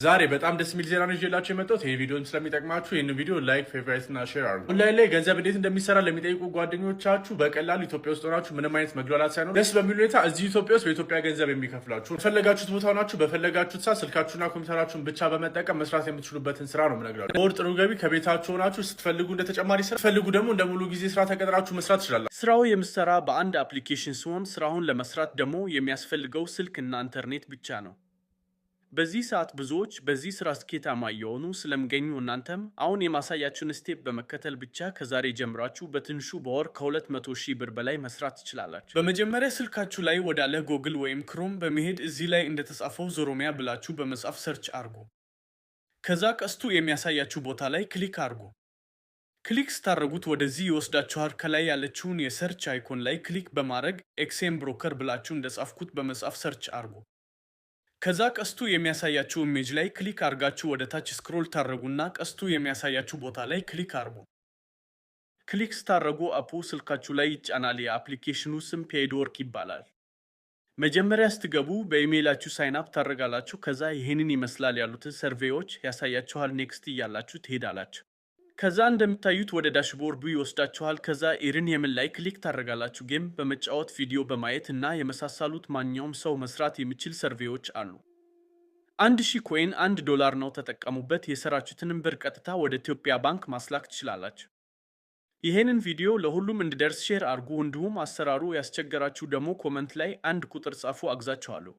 ዛሬ በጣም ደስ የሚል ዜና ነው ይዤላችሁ የመጣሁት። ይሄ ቪዲዮን ስለሚጠቅማችሁ ይህን ቪዲዮ ላይክ፣ ፌቨራይት እና ሼር አድርጉ። ኦንላይን ላይ ገንዘብ እንዴት እንደሚሰራ ለሚጠይቁ ጓደኞቻችሁ በቀላሉ ኢትዮጵያ ውስጥ ሆናችሁ ምንም አይነት መግባባት ሳይኖር ደስ በሚል ሁኔታ እዚህ ኢትዮጵያ ውስጥ በኢትዮጵያ ገንዘብ የሚከፍላችሁ በፈለጋችሁት ቦታ ሆናችሁ በፈለጋችሁት ሰዓት ስልካችሁና ኮምፒውተራችሁን ብቻ በመጠቀም መስራት የምትችሉበትን ስራ ነው የምነግራችሁ። በወር ጥሩ ገቢ ከቤታችሁ ሆናችሁ ስትፈልጉ እንደ ተጨማሪ ስራ ስትፈልጉ ደግሞ እንደ ሙሉ ጊዜ ስራ ተቀጥራችሁ መስራት ትችላላችሁ። ስራው የምሰራ በአንድ አፕሊኬሽን ሲሆን ስራውን ለመስራት ደግሞ የሚያስፈልገው ስልክና ኢንተርኔት ብቻ ነው። በዚህ ሰዓት ብዙዎች በዚህ ስራ ስኬታማ እየሆኑ ስለሚገኙ እናንተም አሁን የማሳያችሁን ስቴፕ በመከተል ብቻ ከዛሬ ጀምራችሁ በትንሹ በወር ከ200,000 ብር በላይ መስራት ትችላላችሁ። በመጀመሪያ ስልካችሁ ላይ ወዳለ ጎግል ወይም ክሮም በመሄድ እዚህ ላይ እንደተጻፈው ዞሮሚያ ብላችሁ በመጻፍ ሰርች አርጉ። ከዛ ቀስቱ የሚያሳያችሁ ቦታ ላይ ክሊክ አርጉ። ክሊክ ስታደርጉት ወደዚህ ይወስዳችኋል። ከላይ ያለችውን የሰርች አይኮን ላይ ክሊክ በማድረግ ኤክስኤም ብሮከር ብላችሁ እንደጻፍኩት በመጻፍ ሰርች አርጉ። ከዛ ቀስቱ የሚያሳያችሁ ኢሜጅ ላይ ክሊክ አርጋችሁ ወደ ታች ስክሮል ታደርጉና ቀስቱ የሚያሳያችሁ ቦታ ላይ ክሊክ አርጉ። ክሊክ ስታደርጉ አፑ ስልካችሁ ላይ ይጫናል። የአፕሊኬሽኑ ስም ፔይድወርክ ይባላል። መጀመሪያ ስትገቡ በኢሜይላችሁ ሳይን አፕ ታደርጋላችሁ። ከዛ ይህንን ይመስላል ያሉትን ሰርቬዎች ያሳያችኋል። ኔክስት እያላችሁ ትሄዳላችሁ። ከዛ እንደምታዩት ወደ ዳሽቦርዱ ይወስዳችኋል። ከዛ ኢርን የምን ላይ ክሊክ ታደርጋላችሁ። ጌም በመጫወት ቪዲዮ በማየት እና የመሳሰሉት ማንኛውም ሰው መስራት የሚችል ሰርቬዎች አሉ። 1000 ኮይን $1 ነው። ተጠቀሙበት። የሰራችሁትንም ብር ቀጥታ ወደ ኢትዮጵያ ባንክ ማስላክ ትችላላችሁ። ይሄንን ቪዲዮ ለሁሉም እንዲደርስ ሼር አድርጉ። እንዲሁም አሰራሩ ያስቸገራችሁ ደግሞ ኮመንት ላይ 1 ቁጥር ጻፉ፣ አግዛችኋለሁ።